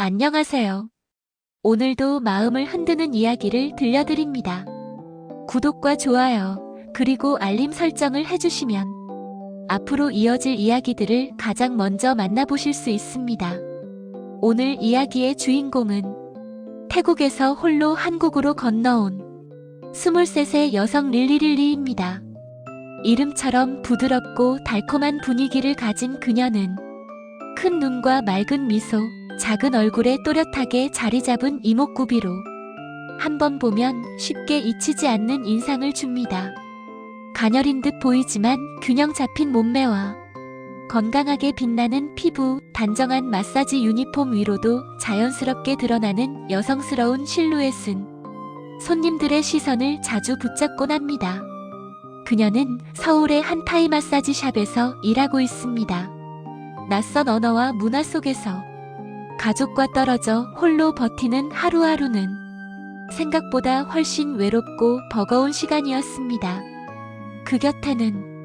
안녕하세요. 오늘도 마음을 흔드는 이야기를 들려드립니다. 구독과 좋아요, 그리고 알림 설정을 해주시면 앞으로 이어질 이야기들을 가장 먼저 만나보실 수 있습니다. 오늘 이야기의 주인공은 태국에서 홀로 한국으로 건너온 23세 여성 릴리입니다. 이름처럼 부드럽고 달콤한 분위기를 가진 그녀는 큰 눈과 맑은 미소, 작은 얼굴에 또렷하게 자리 잡은 이목구비로 한 번 보면 쉽게 잊히지 않는 인상을 줍니다. 가녀린 듯 보이지만 균형 잡힌 몸매와 건강하게 빛나는 피부, 단정한 마사지 유니폼 위로도 자연스럽게 드러나는 여성스러운 실루엣은 손님들의 시선을 자주 붙잡곤 합니다. 그녀는 서울의 한 타이 마사지 샵에서 일하고 있습니다. 낯선 언어와 문화 속에서 가족과 떨어져 홀로 버티는 하루하루는 생각보다 훨씬 외롭고 버거운 시간이었습니다. 그 곁에는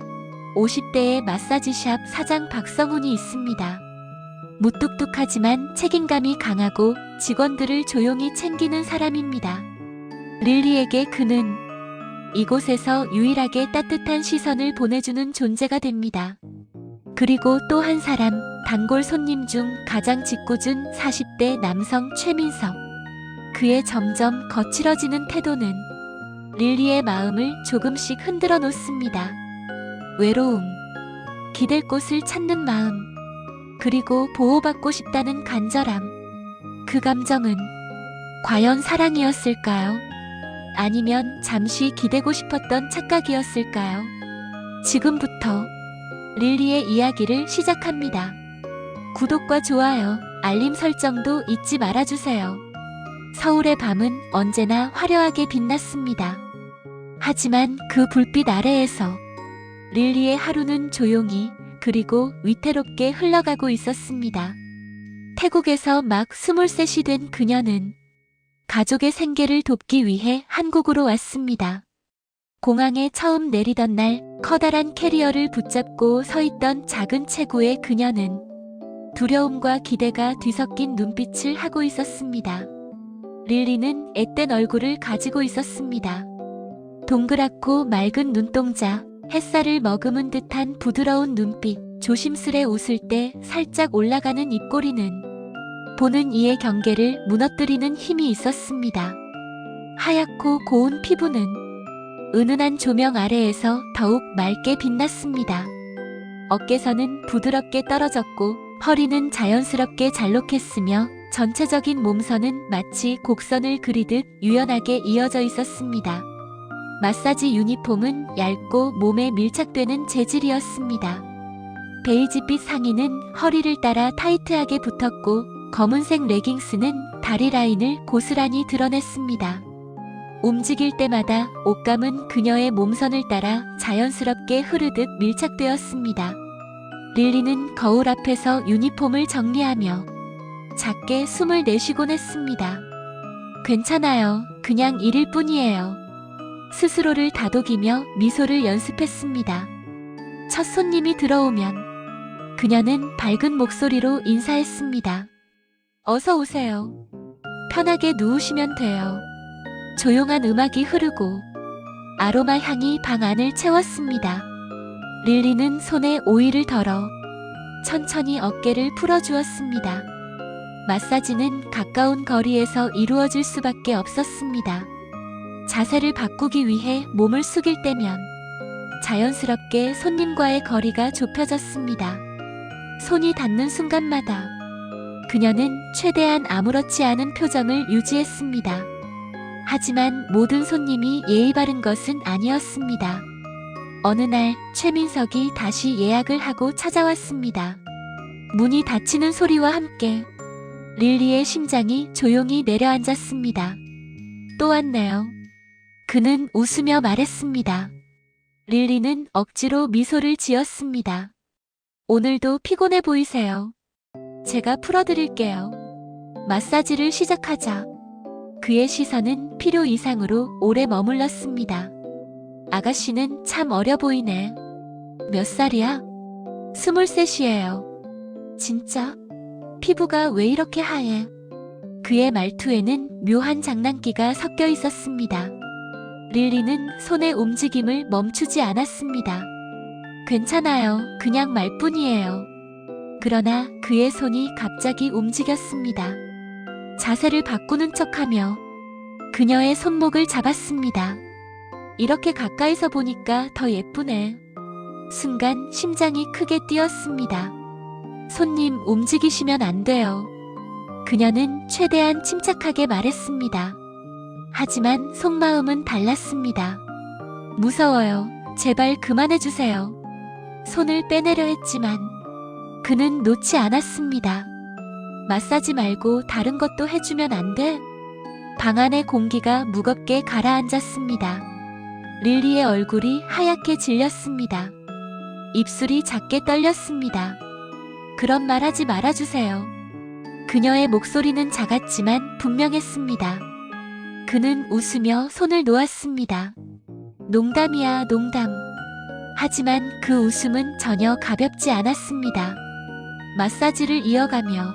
50대의 마사지샵 사장 박성훈이 있습니다. 무뚝뚝하지만 책임감이 강하고 직원들을 조용히 챙기는 사람입니다. 릴리에게 그는 이곳에서 유일하게 따뜻한 시선을 보내주는 존재가 됩니다. 그리고 또 한 사람, 단골 손님 중 가장 짓궂은 40대 남성 최민석. 그의 점점 거칠어지는 태도는 릴리의 마음을 조금씩 흔들어 놓습니다. 외로움, 기댈 곳을 찾는 마음, 그리고 보호받고 싶다는 간절함. 그 감정은 과연 사랑이었을까요? 아니면 잠시 기대고 싶었던 착각이었을까요? 지금부터 릴리의 이야기를 시작합니다. 구독과 좋아요, 알림 설정도 잊지 말아주세요. 서울의 밤은 언제나 화려하게 빛났습니다. 하지만 그 불빛 아래에서 릴리의 하루는 조용히 그리고 위태롭게 흘러가고 있었습니다. 태국에서 막 23이 된 그녀는 가족의 생계를 돕기 위해 한국으로 왔습니다. 공항에 처음 내리던 날 커다란 캐리어를 붙잡고 서 있던 작은 체구의 그녀는 두려움과 기대가 뒤섞인 눈빛을 하고 있었습니다. 릴리는 앳된 얼굴을 가지고 있었습니다. 동그랗고 맑은 눈동자, 햇살을 머금은 듯한 부드러운 눈빛, 조심스레 웃을 때 살짝 올라가는 입꼬리는 보는 이의 경계를 무너뜨리는 힘이 있었습니다. 하얗고 고운 피부는 은은한 조명 아래에서 더욱 맑게 빛났습니다. 어깨선은 부드럽게 떨어졌고 허리는 자연스럽게 잘록했으며 전체적인 몸선은 마치 곡선을 그리듯 유연하게 이어져 있었습니다. 마사지 유니폼은 얇고 몸에 밀착되는 재질이었습니다. 베이지빛 상의는 허리를 따라 타이트하게 붙었고 검은색 레깅스는 다리 라인을 고스란히 드러냈습니다. 움직일 때마다 옷감은 그녀의 몸선을 따라 자연스럽게 흐르듯 밀착되었습니다. 릴리는 거울 앞에서 유니폼을 정리하며 작게 숨을 내쉬곤 했습니다. 괜찮아요. 그냥 일일 뿐이에요. 스스로를 다독이며 미소를 연습했습니다. 첫 손님이 들어오면 그녀는 밝은 목소리로 인사했습니다. 어서 오세요. 편하게 누우시면 돼요. 조용한 음악이 흐르고 아로마 향이 방 안을 채웠습니다. 릴리는 손에 오일을 덜어 천천히 어깨를 풀어주었습니다. 마사지는 가까운 거리에서 이루어질 수밖에 없었습니다. 자세를 바꾸기 위해 몸을 숙일 때면 자연스럽게 손님과의 거리가 좁혀졌습니다. 손이 닿는 순간마다 그녀는 최대한 아무렇지 않은 표정을 유지했습니다. 하지만 모든 손님이 예의 바른 것은 아니었습니다. 어느 날 최민석이 다시 예약을 하고 찾아왔습니다. 문이 닫히는 소리와 함께 릴리의 심장이 조용히 내려앉았습니다. 또 왔네요. 그는 웃으며 말했습니다. 릴리는 억지로 미소를 지었습니다. 오늘도 피곤해 보이세요. 제가 풀어드릴게요. 마사지를 시작하자. 그의 시선은 필요 이상으로 오래 머물렀습니다. 아가씨는 참 어려 보이네. 몇 살이야? 23이에요. 진짜? 피부가 왜 이렇게 하얘? 그의 말투에는 묘한 장난기가 섞여 있었습니다. 릴리는 손의 움직임을 멈추지 않았습니다. 괜찮아요. 그냥 말뿐이에요. 그러나 그의 손이 갑자기 움직였습니다. 자세를 바꾸는 척하며 그녀의 손목을 잡았습니다. 이렇게 가까이서 보니까 더 예쁘네. 순간 심장이 크게 뛰었습니다. 손님, 움직이시면 안 돼요. 그녀는 최대한 침착하게 말했습니다. 하지만 속마음은 달랐습니다. 무서워요. 제발 그만해주세요. 손을 빼내려 했지만 그는 놓지 않았습니다. 마사지 말고 다른 것도 해주면 안 돼? 방 안의 공기가 무겁게 가라앉았습니다. 릴리의 얼굴이 하얗게 질렸습니다. 입술이 작게 떨렸습니다. 그런 말 하지 말아주세요. 그녀의 목소리는 작았지만 분명했습니다. 그는 웃으며 손을 놓았습니다. 농담이야, 농담. 하지만 그 웃음은 전혀 가볍지 않았습니다. 마사지를 이어가며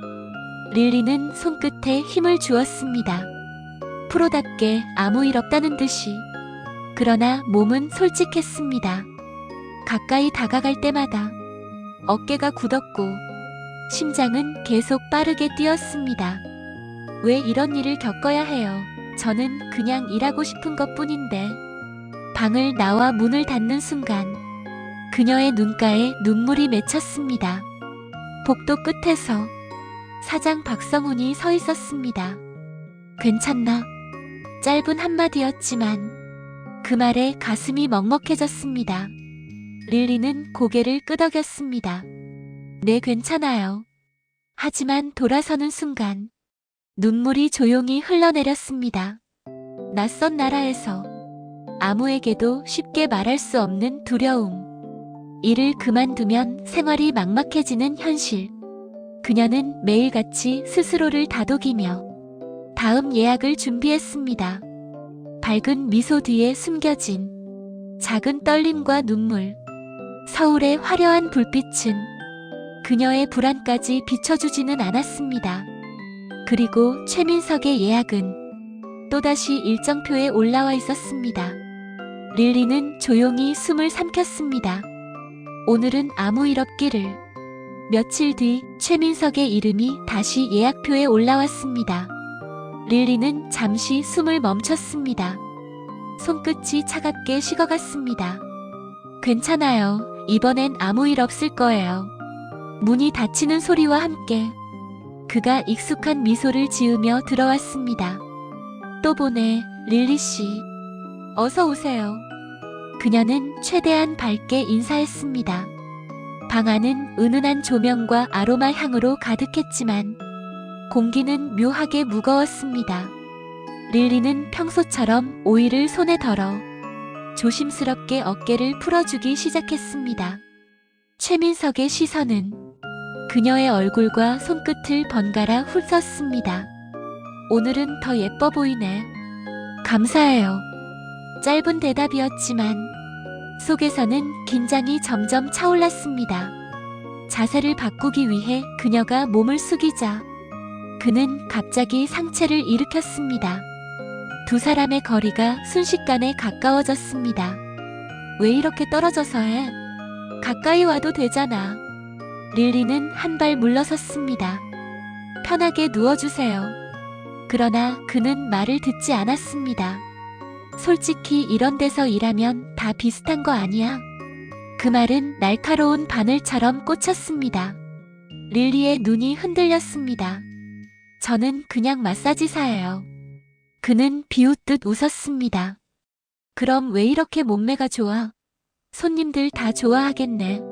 릴리는 손끝에 힘을 주었습니다. 프로답게 아무 일 없다는 듯이. 그러나 몸은 솔직했습니다. 가까이 다가갈 때마다 어깨가 굳었고 심장은 계속 빠르게 뛰었습니다. 왜 이런 일을 겪어야 해요? 저는 그냥 일하고 싶은 것뿐인데. 방을 나와 문을 닫는 순간 그녀의 눈가에 눈물이 맺혔습니다. 복도 끝에서 사장 박성훈이 서 있었습니다. 괜찮나? 짧은 한마디였지만 그 말에 가슴이 먹먹해졌습니다. 릴리는 고개를 끄덕였습니다. 네, 괜찮아요. 하지만 돌아서는 순간 눈물이 조용히 흘러내렸습니다. 낯선 나라에서 아무에게도 쉽게 말할 수 없는 두려움. 일을 그만두면 생활이 막막해지는 현실. 그녀는 매일같이 스스로를 다독이며 다음 예약을 준비했습니다. 밝은 미소 뒤에 숨겨진 작은 떨림과 눈물. 서울의 화려한 불빛은 그녀의 불안까지 비춰주지는 않았습니다. 그리고 최민석의 예약은 또다시 일정표에 올라와 있었습니다. 릴리는 조용히 숨을 삼켰습니다. 오늘은 아무 일 없기를. 며칠 뒤 최민석의 이름이 다시 예약표에 올라왔습니다. 릴리는 잠시 숨을 멈췄습니다. 손끝이 차갑게 식어갔습니다. 괜찮아요. 이번엔 아무 일 없을 거예요. 문이 닫히는 소리와 함께 그가 익숙한 미소를 지으며 들어왔습니다. 또 보네, 릴리 씨. 어서 오세요. 그녀는 최대한 밝게 인사했습니다. 방 안은 은은한 조명과 아로마 향으로 가득했지만 공기는 묘하게 무거웠습니다. 릴리는 평소처럼 오이를 손에 덜어 조심스럽게 어깨를 풀어주기 시작했습니다. 최민석의 시선은 그녀의 얼굴과 손끝을 번갈아 훑었습니다. 오늘은 더 예뻐 보이네. 감사해요. 짧은 대답이었지만 속에서는 긴장이 점점 차올랐습니다. 자세를 바꾸기 위해 그녀가 몸을 숙이자 그는 갑자기 상체를 일으켰습니다. 두 사람의 거리가 순식간에 가까워졌습니다. 왜 이렇게 떨어져서 해? 가까이 와도 되잖아. 릴리는 한 발 물러섰습니다. 편하게 누워주세요. 그러나 그는 말을 듣지 않았습니다. 솔직히 이런 데서 일하면 다 비슷한 거 아니야? 그 말은 날카로운 바늘처럼 꽂혔습니다. 릴리의 눈이 흔들렸습니다. 저는 그냥 마사지사예요. 그는 비웃듯 웃었습니다. 그럼 왜 이렇게 몸매가 좋아? 손님들 다 좋아하겠네.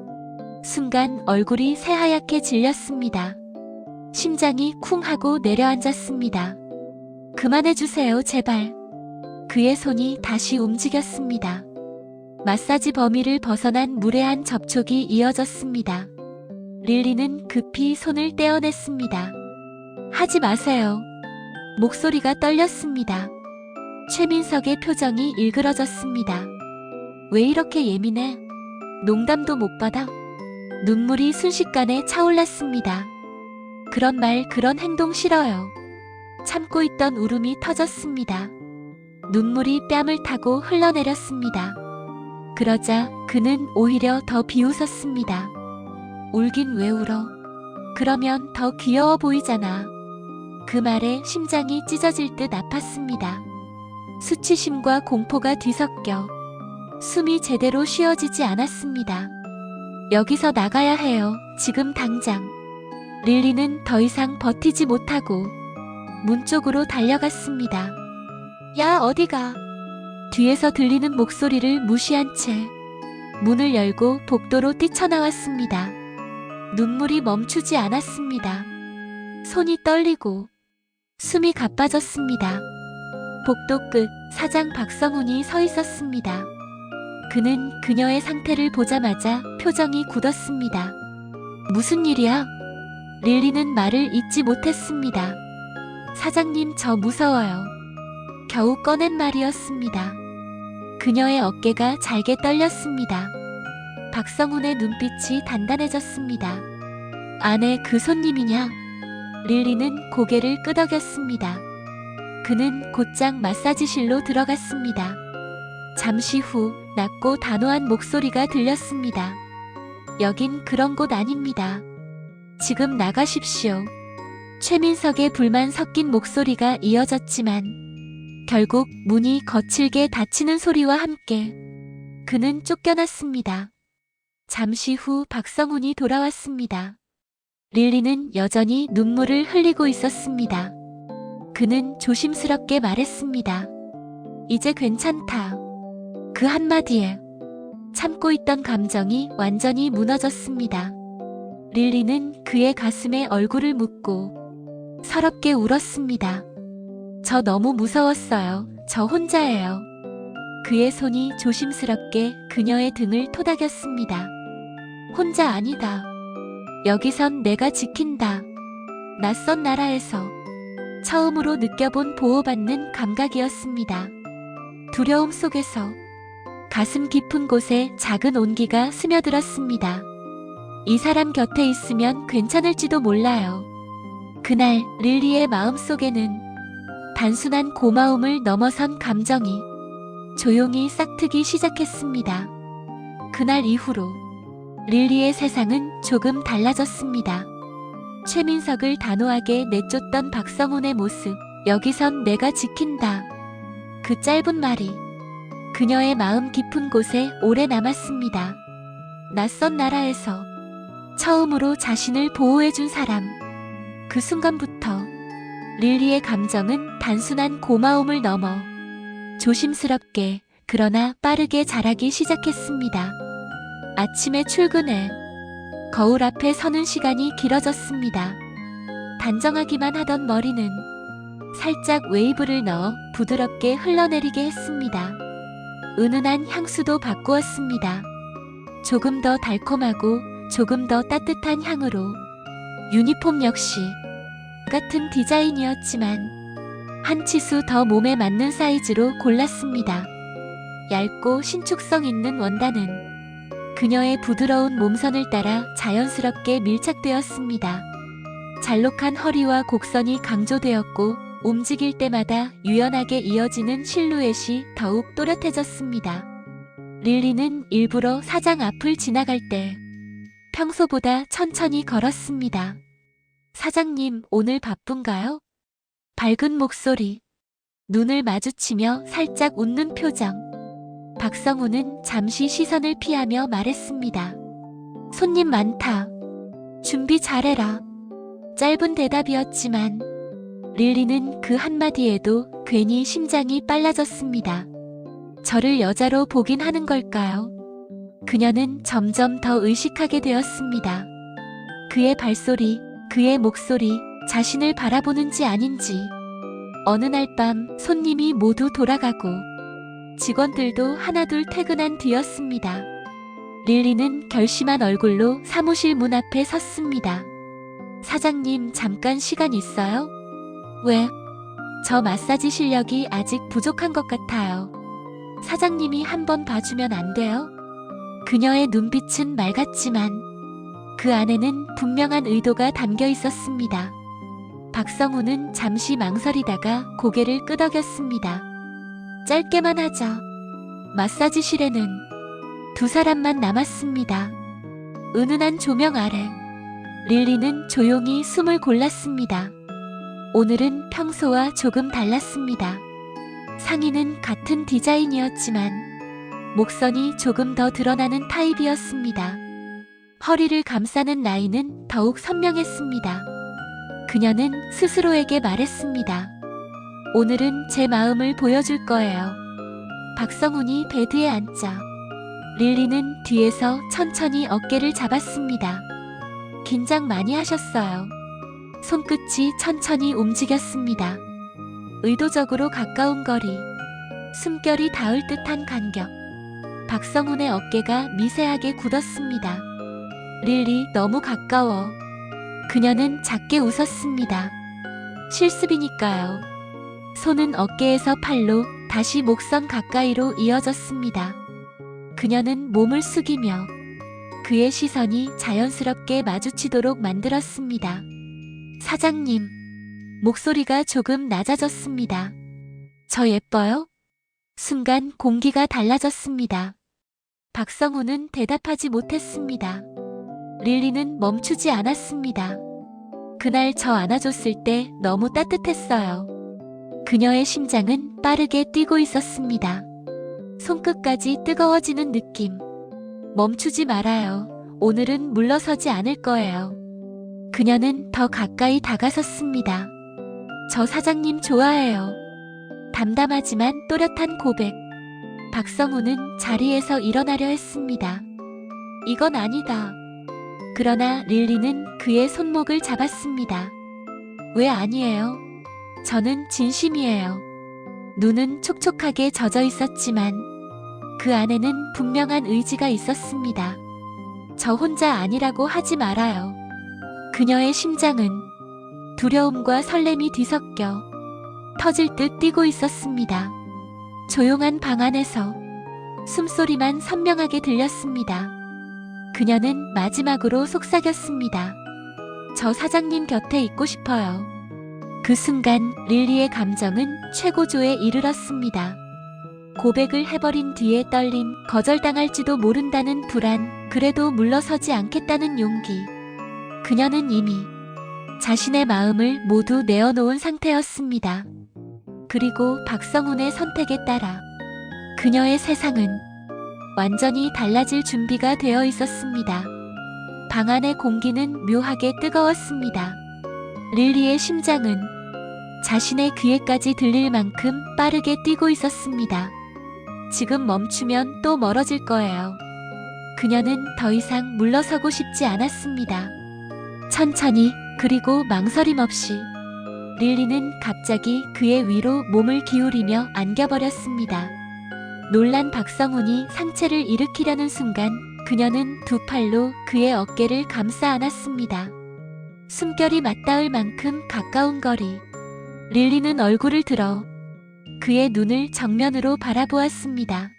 순간 얼굴이 새하얗게 질렸습니다. 심장이 쿵 하고 내려앉았습니다. 그만해주세요, 제발. 그의 손이 다시 움직였습니다. 마사지 범위를 벗어난 무례한 접촉이 이어졌습니다. 릴리는 급히 손을 떼어냈습니다. 하지 마세요. 목소리가 떨렸습니다. 최민석의 표정이 일그러졌습니다. 왜 이렇게 예민해? 농담도 못 받아? 눈물이 순식간에 차올랐습니다. 그런 말, 그런 행동 싫어요. 참고 있던 울음이 터졌습니다. 눈물이 뺨을 타고 흘러내렸습니다. 그러자 그는 오히려 더 비웃었습니다. 울긴 왜 울어? 그러면 더 귀여워 보이잖아. 그 말에 심장이 찢어질 듯 아팠습니다. 수치심과 공포가 뒤섞여 숨이 제대로 쉬어지지 않았습니다. 여기서 나가야 해요. 지금 당장. 릴리는 더 이상 버티지 못하고 문 쪽으로 달려갔습니다. 야, 어디가? 뒤에서 들리는 목소리를 무시한 채 문을 열고 복도로 뛰쳐나왔습니다. 눈물이 멈추지 않았습니다. 손이 떨리고 숨이 가빠졌습니다. 복도 끝 사장 박성훈이 서 있었습니다. 그는 그녀의 상태를 보자마자 표정이 굳었습니다. 무슨 일이야? 릴리는 말을 잇지 못했습니다. 사장님, 저 무서워요. 겨우 꺼낸 말이었습니다. 그녀의 어깨가 잘게 떨렸습니다. 박성훈의 눈빛이 단단해졌습니다. 안에 그 손님이냐? 릴리는 고개를 끄덕였습니다. 그는 곧장 마사지실로 들어갔습니다. 잠시 후 낮고 단호한 목소리가 들렸습니다. 여긴 그런 곳 아닙니다. 지금 나가십시오. 최민석의 불만 섞인 목소리가 이어졌지만 결국 문이 거칠게 닫히는 소리와 함께 그는 쫓겨났습니다. 잠시 후 박성훈이 돌아왔습니다. 릴리는 여전히 눈물을 흘리고 있었습니다. 그는 조심스럽게 말했습니다. 이제 괜찮다. 그 한마디에 참고 있던 감정이 완전히 무너졌습니다. 릴리는 그의 가슴에 얼굴을 묻고 서럽게 울었습니다. 저 너무 무서웠어요. 저 혼자예요. 그의 손이 조심스럽게 그녀의 등을 토닥였습니다. 혼자 아니다. 여기선 내가 지킨다. 낯선 나라에서 처음으로 느껴본 보호받는 감각이었습니다. 두려움 속에서 가슴 깊은 곳에 작은 온기가 스며들었습니다. 이 사람 곁에 있으면 괜찮을지도 몰라요. 그날 릴리의 마음속에는 단순한 고마움을 넘어선 감정이 조용히 싹트기 시작했습니다. 그날 이후로 릴리의 세상은 조금 달라졌습니다. 최민석을 단호하게 내쫓던 박성훈의 모습, 여기선 내가 지킨다. 그 짧은 말이 그녀의 마음 깊은 곳에 오래 남았습니다. 낯선 나라에서 처음으로 자신을 보호해준 사람. 그 순간부터 릴리의 감정은 단순한 고마움을 넘어 조심스럽게 그러나 빠르게 자라기 시작했습니다. 아침에 출근해 거울 앞에 서는 시간이 길어졌습니다. 단정하기만 하던 머리는 살짝 웨이브를 넣어 부드럽게 흘러내리게 했습니다. 은은한 향수도 바꾸었습니다. 조금 더 달콤하고 조금 더 따뜻한 향으로. 유니폼 역시 같은 디자인이었지만 한 치수 더 몸에 맞는 사이즈로 골랐습니다. 얇고 신축성 있는 원단은 그녀의 부드러운 몸선을 따라 자연스럽게 밀착되었습니다. 잘록한 허리와 곡선이 강조되었고 움직일 때마다 유연하게 이어지는 실루엣이 더욱 또렷해졌습니다. 릴리는 일부러 사장 앞을 지나갈 때 평소보다 천천히 걸었습니다. 사장님, 오늘 바쁜가요? 밝은 목소리, 눈을 마주치며 살짝 웃는 표정. 박성훈은 잠시 시선을 피하며 말했습니다. 손님 많다. 준비 잘해라. 짧은 대답이었지만 릴리는 그 한마디에도 괜히 심장이 빨라졌습니다. 저를 여자로 보긴 하는 걸까요? 그녀는 점점 더 의식하게 되었습니다. 그의 발소리, 그의 목소리, 자신을 바라보는지 아닌지. 어느 날 밤 손님이 모두 돌아가고 직원들도 하나둘 퇴근한 뒤였습니다. 릴리는 결심한 얼굴로 사무실 문 앞에 섰습니다. 사장님, 잠깐 시간 있어요? 왜? 저 마사지 실력이 아직 부족한 것 같아요. 사장님이 한번 봐주면 안 돼요? 그녀의 눈빛은 맑았지만 그 안에는 분명한 의도가 담겨 있었습니다. 박성우는 잠시 망설이다가 고개를 끄덕였습니다. 짧게만 하죠. 마사지실에는 두 사람만 남았습니다. 은은한 조명 아래 릴리는 조용히 숨을 골랐습니다. 오늘은 평소와 조금 달랐습니다. 상의는 같은 디자인이었지만 목선이 조금 더 드러나는 타입이었습니다. 허리를 감싸는 라인은 더욱 선명했습니다. 그녀는 스스로에게 말했습니다. 오늘은 제 마음을 보여줄 거예요. 박성훈이 베드에 앉자 릴리는 뒤에서 천천히 어깨를 잡았습니다. 긴장 많이 하셨어요. 손끝이 천천히 움직였습니다. 의도적으로 가까운 거리, 숨결이 닿을 듯한 간격. 박성훈의 어깨가 미세하게 굳었습니다. 릴리, 너무 가까워. 그녀는 작게 웃었습니다. 실습이니까요. 손은 어깨에서 팔로 다시 목선 가까이로 이어졌습니다. 그녀는 몸을 숙이며 그의 시선이 자연스럽게 마주치도록 만들었습니다. 사장님, 목소리가 조금 낮아졌습니다. 저 예뻐요? 순간 공기가 달라졌습니다. 박성우는 대답하지 못했습니다. 릴리는 멈추지 않았습니다. 그날 저 안아줬을 때 너무 따뜻했어요. 그녀의 심장은 빠르게 뛰고 있었습니다. 손끝까지 뜨거워지는 느낌. 멈추지 말아요. 오늘은 물러서지 않을 거예요. 그녀는 더 가까이 다가섰습니다. 저 사장님 좋아해요. 담담하지만 또렷한 고백. 박성우는 자리에서 일어나려 했습니다. 이건 아니다. 그러나 릴리는 그의 손목을 잡았습니다. 왜 아니에요? 저는 진심이에요. 눈은 촉촉하게 젖어 있었지만 그 안에는 분명한 의지가 있었습니다. 저 혼자 아니라고 하지 말아요. 그녀의 심장은 두려움과 설렘이 뒤섞여 터질 듯 뛰고 있었습니다. 조용한 방 안에서 숨소리만 선명하게 들렸습니다. 그녀는 마지막으로 속삭였습니다. 저 사장님 곁에 있고 싶어요. 그 순간 릴리의 감정은 최고조에 이르렀습니다. 고백을 해버린 뒤에 떨림, 거절당할지도 모른다는 불안, 그래도 물러서지 않겠다는 용기. 그녀는 이미 자신의 마음을 모두 내어놓은 상태였습니다. 그리고 박성훈의 선택에 따라 그녀의 세상은 완전히 달라질 준비가 되어 있었습니다. 방 안의 공기는 묘하게 뜨거웠습니다. 릴리의 심장은 자신의 귀에까지 들릴 만큼 빠르게 뛰고 있었습니다. 지금 멈추면 또 멀어질 거예요. 그녀는 더 이상 물러서고 싶지 않았습니다. 천천히, 그리고 망설임 없이 릴리는 갑자기 그의 위로 몸을 기울이며 안겨버렸습니다. 놀란 박성훈이 상체를 일으키려는 순간 그녀는 두 팔로 그의 어깨를 감싸 안았습니다. 숨결이 맞닿을 만큼 가까운 거리. 릴리는 얼굴을 들어 그의 눈을 정면으로 바라보았습니다.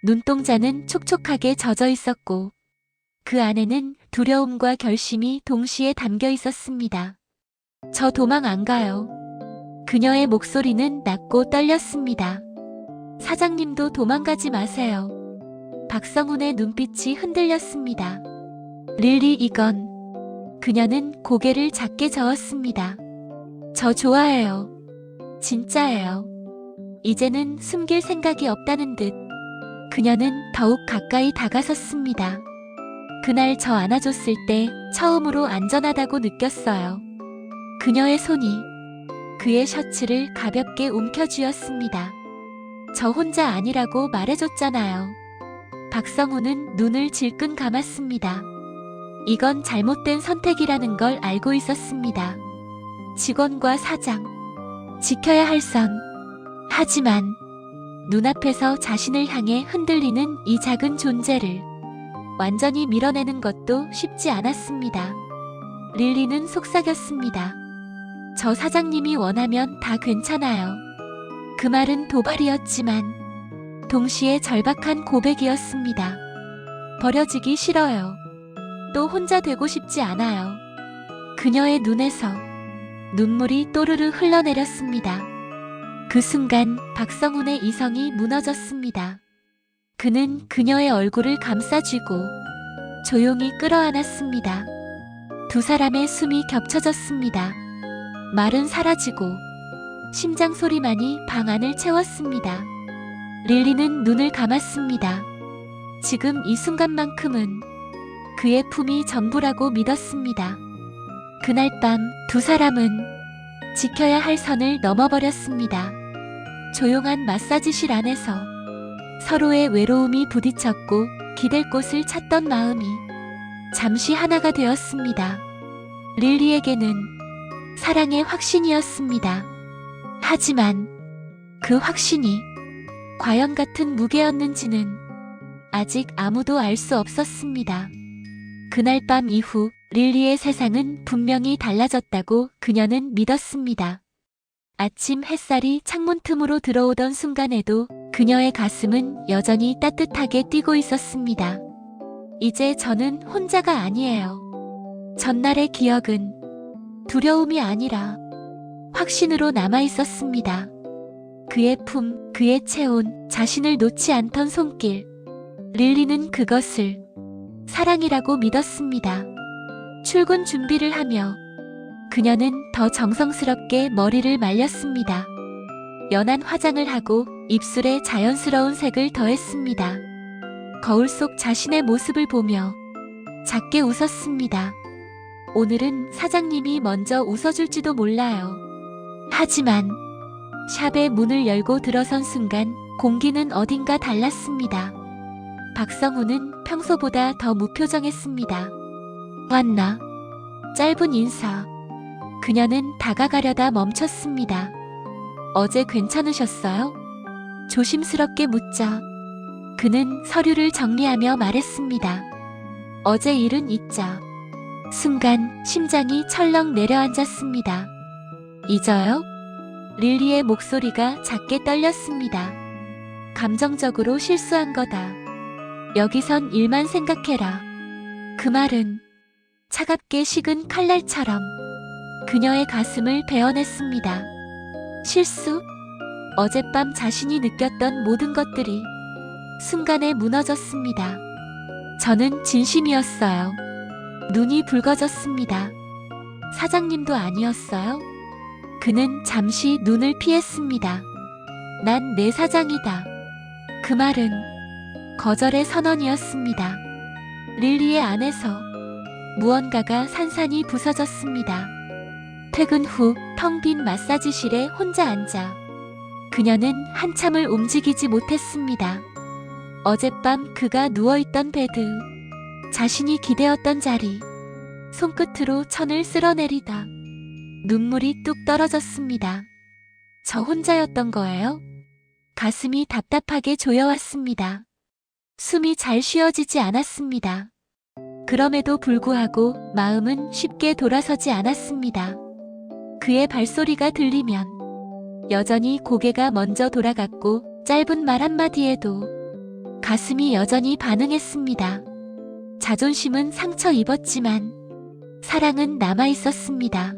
눈동자는 촉촉하게 젖어 있었고 그 안에는 두려움과 결심이 동시에 담겨 있었습니다. 저 도망 안 가요. 그녀의 목소리는 낮고 떨렸습니다. 사장님도 도망가지 마세요. 박성훈의 눈빛이 흔들렸습니다. 릴리, 이건. 그녀는 고개를 작게 저었습니다. 저 좋아해요. 진짜예요. 이제는 숨길 생각이 없다는 듯 그녀는 더욱 가까이 다가섰습니다. 그날 저 안아줬을 때 처음으로 안전하다고 느꼈어요. 그녀의 손이 그의 셔츠를 가볍게 움켜쥐었습니다. 저 혼자 아니라고 말해줬잖아요. 박성우는 눈을 질끈 감았습니다. 이건 잘못된 선택이라는 걸 알고 있었습니다. 직원과 사장, 지켜야 할 선. 하지만 눈앞에서 자신을 향해 흔들리는 이 작은 존재를 완전히 밀어내는 것도 쉽지 않았습니다. 릴리는 속삭였습니다. 저 사장님이 원하면 다 괜찮아요. 그 말은 도발이었지만 동시에 절박한 고백이었습니다. 버려지기 싫어요. 또 혼자 되고 싶지 않아요. 그녀의 눈에서 눈물이 또르르 흘러내렸습니다. 그 순간 박성훈의 이성이 무너졌습니다. 그는 그녀의 얼굴을 감싸쥐고 조용히 끌어안았습니다. 두 사람의 숨이 겹쳐졌습니다. 말은 사라지고 심장 소리만이 방 안을 채웠습니다. 릴리는 눈을 감았습니다. 지금 이 순간만큼은 그의 품이 전부라고 믿었습니다. 그날 밤 두 사람은 지켜야 할 선을 넘어버렸습니다. 조용한 마사지실 안에서 서로의 외로움이 부딪혔고 기댈 곳을 찾던 마음이 잠시 하나가 되었습니다. 릴리에게는 사랑의 확신이었습니다. 하지만 그 확신이 과연 같은 무게였는지는 아직 아무도 알 수 없었습니다. 그날 밤 이후 릴리의 세상은 분명히 달라졌다고 그녀는 믿었습니다. 아침 햇살이 창문 틈으로 들어오던 순간에도 그녀의 가슴은 여전히 따뜻하게 뛰고 있었습니다. 이제 저는 혼자가 아니에요. 전날의 기억은 두려움이 아니라 확신으로 남아 있었습니다. 그의 품, 그의 체온, 자신을 놓지 않던 손길. 릴리는 그것을 사랑이라고 믿었습니다. 출근 준비를 하며 그녀는 더 정성스럽게 머리를 말렸습니다. 연한 화장을 하고 입술에 자연스러운 색을 더했습니다. 거울 속 자신의 모습을 보며 작게 웃었습니다. 오늘은 사장님이 먼저 웃어줄지도 몰라요. 하지만 샵의 문을 열고 들어선 순간 공기는 어딘가 달랐습니다. 박성훈은 평소보다 더 무표정했습니다. 왔나? 짧은 인사. 그녀는 다가가려다 멈췄습니다. 어제 괜찮으셨어요? 조심스럽게 묻자 그는 서류를 정리하며 말했습니다. 어제 일은 잊자. 순간 심장이 철렁 내려앉았습니다. 잊어요? 릴리의 목소리가 작게 떨렸습니다. 감정적으로 실수한 거다. 여기선 일만 생각해라. 그 말은 차갑게 식은 칼날처럼 그녀의 가슴을 베어냈습니다. 실수? 어젯밤 자신이 느꼈던 모든 것들이 순간에 무너졌습니다. 저는 진심이었어요. 눈이 붉어졌습니다. 사장님도 아니었어요? 그는 잠시 눈을 피했습니다. 난 내 사장이다. 그 말은 거절의 선언이었습니다. 릴리의 안에서 무언가가 산산이 부서졌습니다. 퇴근 후 텅 빈 마사지실에 혼자 앉아 그녀는 한참을 움직이지 못했습니다. 어젯밤 그가 누워있던 베드, 자신이 기대었던 자리, 손끝으로 천을 쓸어내리다 눈물이 뚝 떨어졌습니다. 저 혼자였던 거예요? 가슴이 답답하게 조여왔습니다. 숨이 잘 쉬어지지 않았습니다. 그럼에도 불구하고 마음은 쉽게 돌아서지 않았습니다. 그의 발소리가 들리면 여전히 고개가 먼저 돌아갔고 짧은 말 한마디에도 가슴이 여전히 반응했습니다. 자존심은 상처 입었지만 사랑은 남아 있었습니다.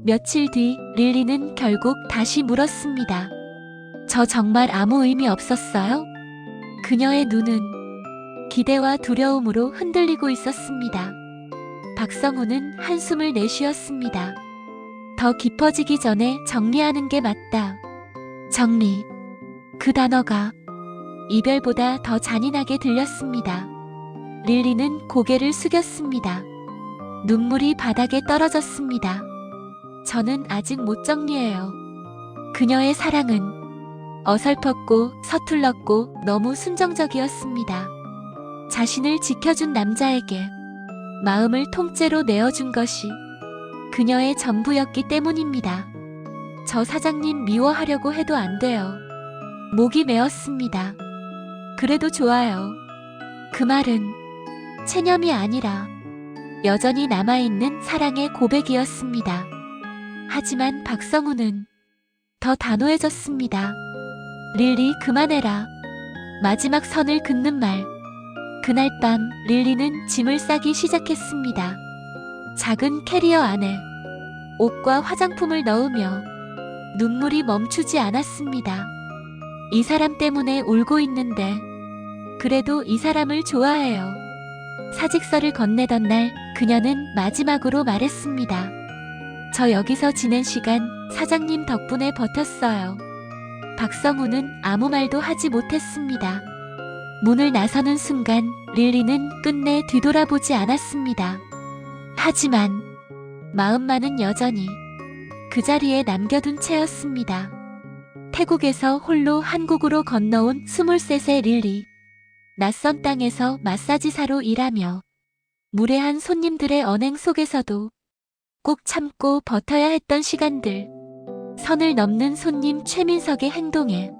며칠 뒤 릴리는 결국 다시 물었습니다. 저 정말 아무 의미 없었어요? 그녀의 눈은 기대와 두려움으로 흔들리고 있었습니다. 박성훈은 한숨을 내쉬었습니다. 더 깊어지기 전에 정리하는 게 맞다. 정리. 그 단어가 이별보다 더 잔인하게 들렸습니다. 릴리는 고개를 숙였습니다. 눈물이 바닥에 떨어졌습니다. 저는 아직 못 정리해요. 그녀의 사랑은 어설펐고 서툴렀고 너무 순정적이었습니다. 자신을 지켜준 남자에게 마음을 통째로 내어준 것이 그녀의 전부였기 때문입니다. 저 사장님 미워하려고 해도 안 돼요. 목이 메었습니다. 그래도 좋아요. 그 말은 체념이 아니라 여전히 남아있는 사랑의 고백이었습니다. 하지만 박성훈은 더 단호해졌습니다. 릴리 그만해라. 마지막 선을 긋는 말. 그날 밤 릴리는 짐을 싸기 시작했습니다. 작은 캐리어 안에 옷과 화장품을 넣으며 눈물이 멈추지 않았습니다. 이 사람 때문에 울고 있는데 그래도 이 사람을 좋아해요. 사직서를 건네던 날 그녀는 마지막으로 말했습니다. 저 여기서 지낸 시간 사장님 덕분에 버텼어요. 박성우는 아무 말도 하지 못했습니다. 문을 나서는 순간 릴리는 끝내 뒤돌아보지 않았습니다. 하지만 마음만은 여전히 그 자리에 남겨둔 채였습니다. 태국에서 홀로 한국으로 건너온 23세 릴리. 낯선 땅에서 마사지사로 일하며 무례한 손님들의 언행 속에서도 꼭 참고 버텨야 했던 시간들. 선을 넘는 손님 최민석의 행동에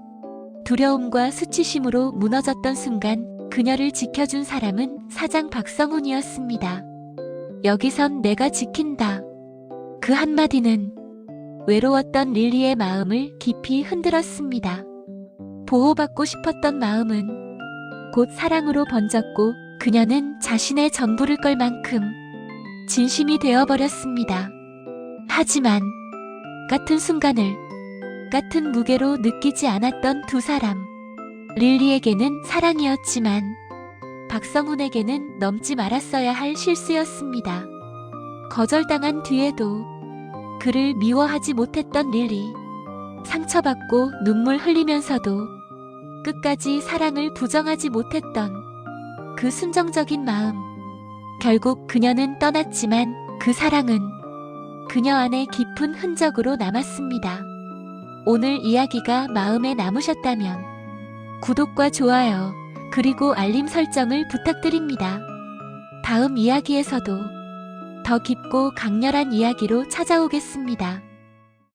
두려움과 수치심으로 무너졌던 순간 그녀를 지켜준 사람은 사장 박성훈이었습니다. 여기선 내가 지킨다. 그 한마디는 외로웠던 릴리의 마음을 깊이 흔들었습니다. 보호받고 싶었던 마음은 곧 사랑으로 번졌고 그녀는 자신의 전부를 걸 만큼 진심이 되어버렸습니다. 하지만 같은 순간을 같은 무게로 느끼지 않았던 두 사람. 릴리에게는 사랑이었지만 박성훈에게는 넘지 말았어야 할 실수였습니다. 거절당한 뒤에도 그를 미워하지 못했던 릴리. 상처받고 눈물 흘리면서도 끝까지 사랑을 부정하지 못했던 그 순정적인 마음. 결국 그녀는 떠났지만 그 사랑은 그녀 안에 깊은 흔적으로 남았습니다. 오늘 이야기가 마음에 남으셨다면 구독과 좋아요 그리고 알림 설정을 부탁드립니다. 다음 이야기에서도 더 깊고 강렬한 이야기로 찾아오겠습니다.